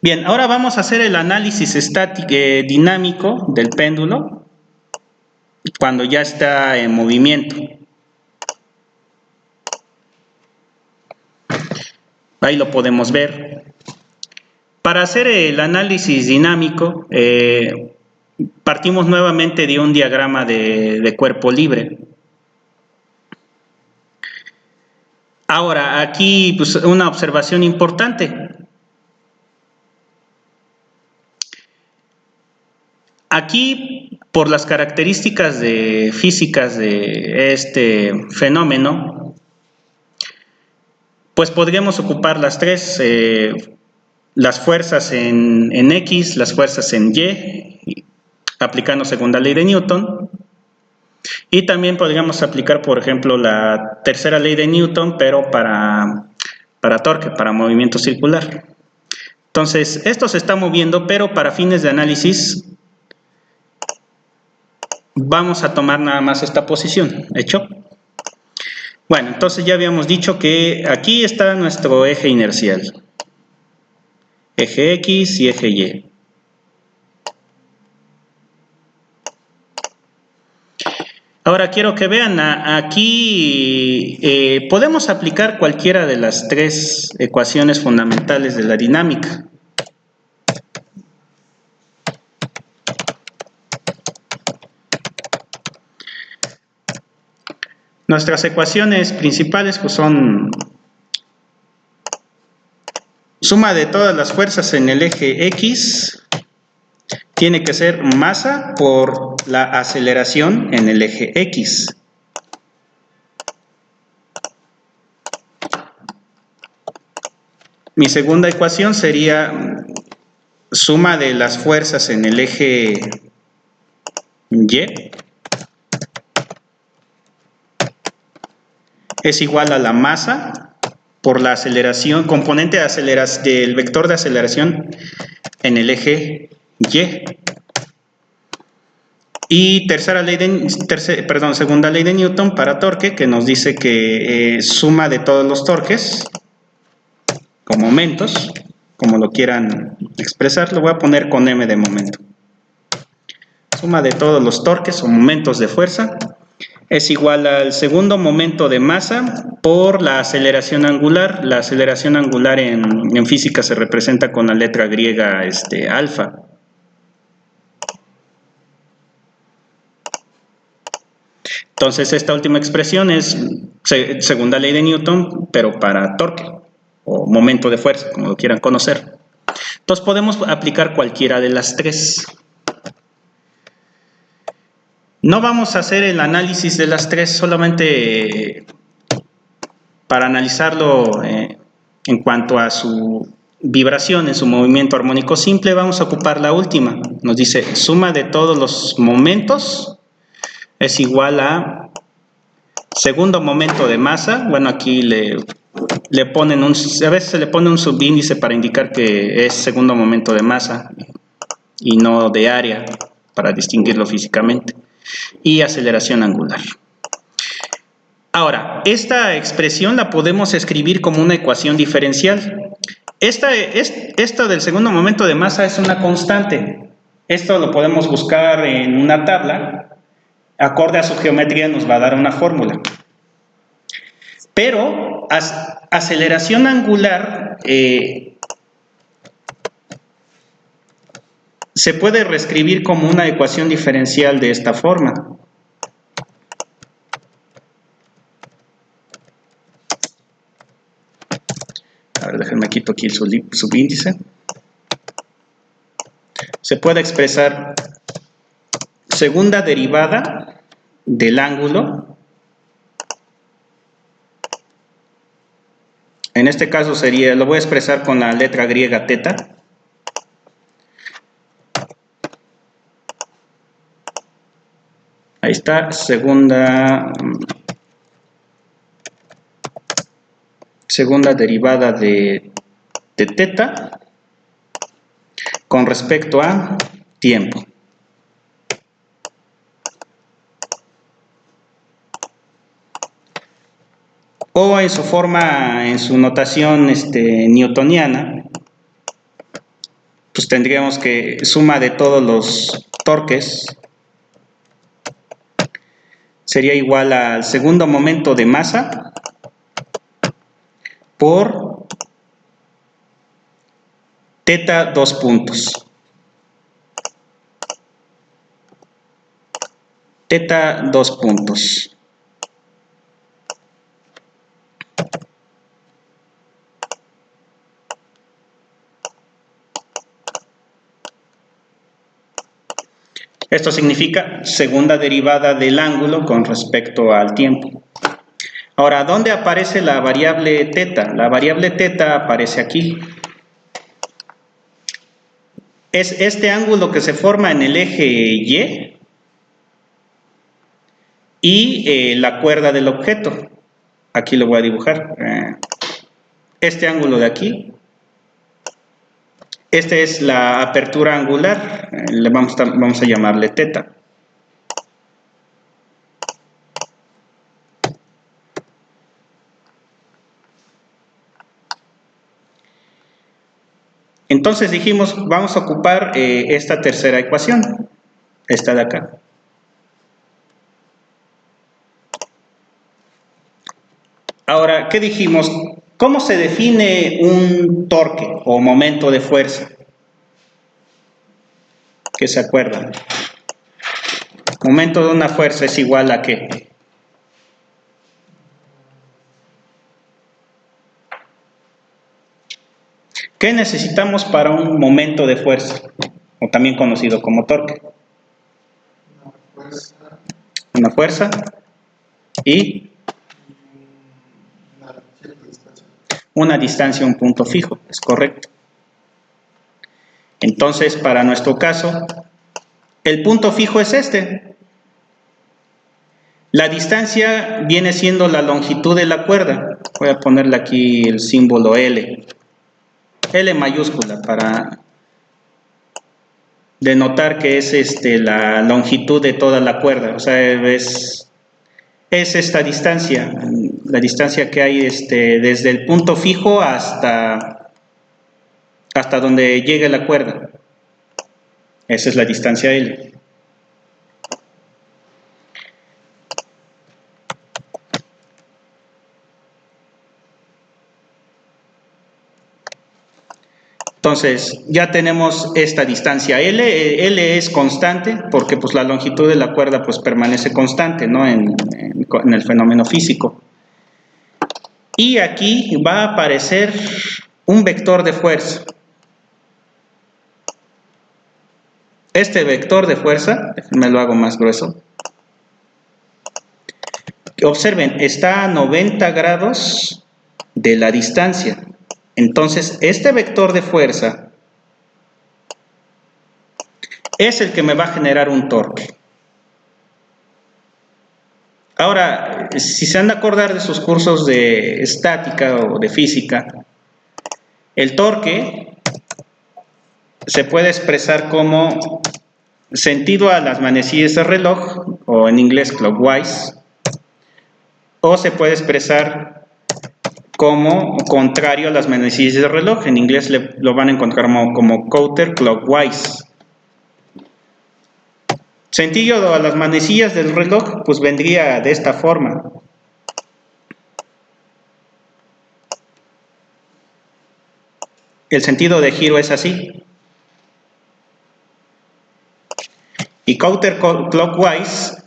Bien, ahora vamos a hacer el análisis estático dinámico del péndulo cuando ya está en movimiento. Ahí lo podemos ver. Para hacer el análisis dinámico, partimos nuevamente de un diagrama de cuerpo libre. Ahora, aquí pues, una observación importante. Aquí, por las características físicas de este fenómeno, pues podríamos ocupar las tres, las fuerzas en X, las fuerzas en Y, aplicando segunda ley de Newton, y también podríamos aplicar, por ejemplo, la tercera ley de Newton, pero para torque, para movimiento circular. Entonces, esto se está moviendo, pero para fines de análisis vamos a tomar nada más esta posición, ¿hecho? Bueno, entonces ya habíamos dicho que aquí está nuestro eje inercial, eje X y eje Y. Ahora quiero que vean, aquí podemos aplicar cualquiera de las tres ecuaciones fundamentales de la dinámica. Nuestras ecuaciones principales pues son suma de todas las fuerzas en el eje X, tiene que ser masa por la aceleración en el eje X. Mi segunda ecuación sería suma de las fuerzas en el eje Y es igual a la masa por la aceleración, componente de aceleración del vector de aceleración en el eje Y. Y segunda ley de Newton para torque, que nos dice que suma de todos los torques con momentos, como lo quieran expresar, lo voy a poner con M de momento. Suma de todos los torques o momentos de fuerza es igual al segundo momento de masa por la aceleración angular. La aceleración angular en física se representa con la letra griega alfa. Entonces esta última expresión es segunda ley de Newton, pero para torque o momento de fuerza, como lo quieran conocer. Entonces podemos aplicar cualquiera de las tres. No vamos a hacer el análisis de las tres solamente para analizarlo en cuanto a su vibración, en su movimiento armónico simple. Vamos a ocupar la última. Nos dice suma de todos los momentos es igual a segundo momento de masa. Bueno, aquí le ponen a veces se le pone un subíndice para indicar que es segundo momento de masa y no de área, para distinguirlo físicamente, y aceleración angular. Ahora, esta expresión la podemos escribir como una ecuación diferencial. Esta del segundo momento de masa es una constante. Esto lo podemos buscar en una tabla. Acorde a su geometría nos va a dar una fórmula. Pero aceleración angular se puede reescribir como una ecuación diferencial de esta forma. A ver, déjenme quito aquí el subíndice. Se puede expresar segunda derivada del ángulo. En este caso sería, lo voy a expresar con la letra griega teta. Ahí está, segunda derivada de teta con respecto a tiempo. O en su forma, en su notación newtoniana, pues tendríamos que suma de todos los torques sería igual al segundo momento de masa por teta 2 puntos. Teta 2 puntos. Esto significa segunda derivada del ángulo con respecto al tiempo. Ahora, ¿dónde aparece la variable teta? La variable teta aparece aquí. Es este ángulo que se forma en el eje y la cuerda del objeto. Aquí lo voy a dibujar. Este ángulo de aquí. Esta es la apertura angular. Vamos a llamarle teta. Entonces dijimos, vamos a ocupar esta tercera ecuación, esta de acá. Ahora, ¿qué dijimos? ¿Cómo se define un torque o momento de fuerza? ¿Qué se acuerdan? Momento de una fuerza es igual a ¿qué? ¿Qué necesitamos para un momento de fuerza? O también conocido como torque. Una fuerza y una distancia, un punto fijo, es correcto. Entonces, para nuestro caso, el punto fijo es este. La distancia viene siendo la longitud de la cuerda. Voy a ponerle aquí el símbolo L. L mayúscula para denotar que es la longitud de toda la cuerda. O sea, es esta distancia, la distancia que hay desde el punto fijo hasta donde llegue la cuerda. Esa es la distancia L. Entonces, ya tenemos esta distancia L. L es constante porque pues, la longitud de la cuerda pues, permanece constante, ¿no? en el fenómeno físico. Y aquí va a aparecer un vector de fuerza. Este vector de fuerza, me lo hago más grueso. Observen, está a 90 grados de la distancia. Entonces, este vector de fuerza es el que me va a generar un torque. Ahora, si se han de acordar de sus cursos de estática o de física, el torque se puede expresar como sentido a las manecillas del reloj, o en inglés clockwise, o se puede expresar como contrario a las manecillas del reloj. En inglés lo van a encontrar como counterclockwise. Sentido a las manecillas del reloj, pues vendría de esta forma. El sentido de giro es así. Y counterclockwise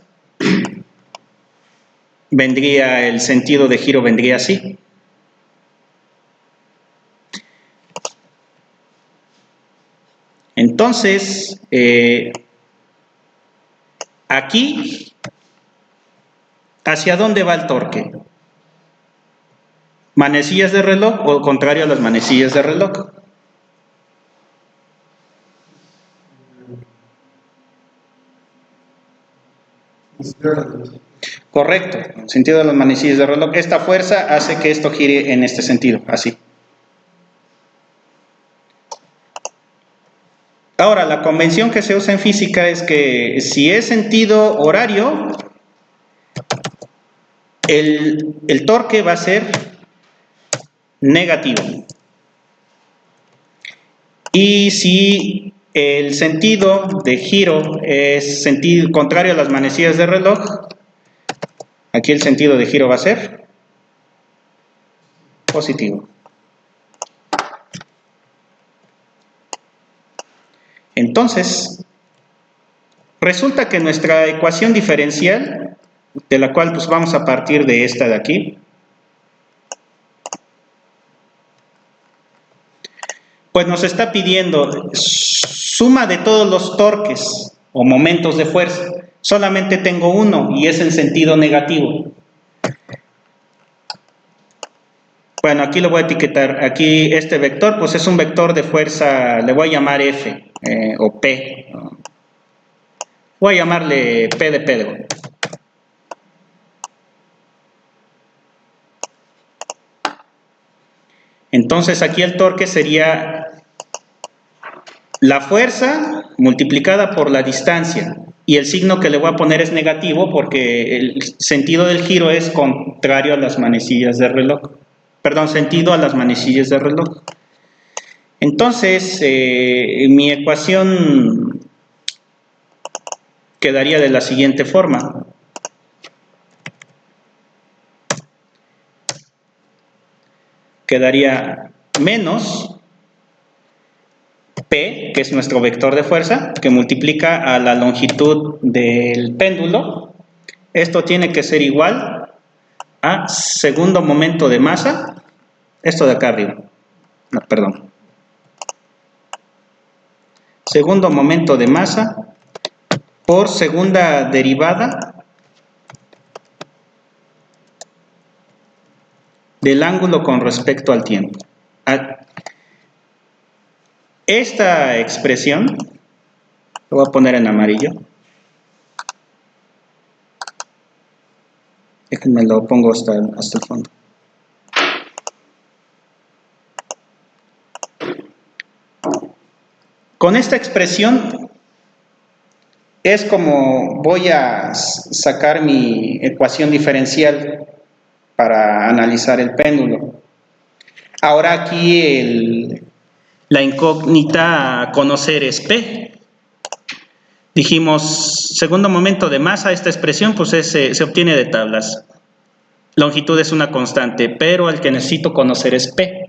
el sentido de giro vendría así. Entonces, aquí, ¿hacia dónde va el torque? ¿Manecillas de reloj o contrario a las manecillas de reloj? Correcto, en el sentido de las manecillas de reloj. Esta fuerza hace que esto gire en este sentido, así. Ahora, la convención que se usa en física es que si es sentido horario, el torque va a ser negativo. Y si el sentido de giro es sentido contrario a las manecillas de reloj, aquí el sentido de giro va a ser positivo. Entonces, resulta que nuestra ecuación diferencial, de la cual pues vamos a partir de esta de aquí, pues nos está pidiendo suma de todos los torques o momentos de fuerza. Solamente tengo uno y es en sentido negativo. Bueno, aquí lo voy a etiquetar. Aquí este vector, pues es un vector de fuerza, le voy a llamar F o P. Voy a llamarle P de Pedro. Entonces aquí el torque sería la fuerza multiplicada por la distancia. Y el signo que le voy a poner es negativo porque el sentido del giro es contrario a las manecillas del reloj. Perdón, sentido a las manecillas del reloj. Entonces, mi ecuación quedaría de la siguiente forma. Quedaría menos P, que es nuestro vector de fuerza, que multiplica a la longitud del péndulo. Esto tiene que ser igual a segundo momento de masa, esto de acá arriba, no, perdón, segundo momento de masa por segunda derivada del ángulo con respecto al tiempo. Esta expresión, lo voy a poner en amarillo, déjenme lo pongo hasta el fondo. Con esta expresión es como voy a sacar mi ecuación diferencial para analizar el péndulo. Ahora aquí la incógnita a conocer es P. Dijimos, segundo momento de masa, esta expresión pues se obtiene de tablas. Longitud es una constante, pero el que necesito conocer es P.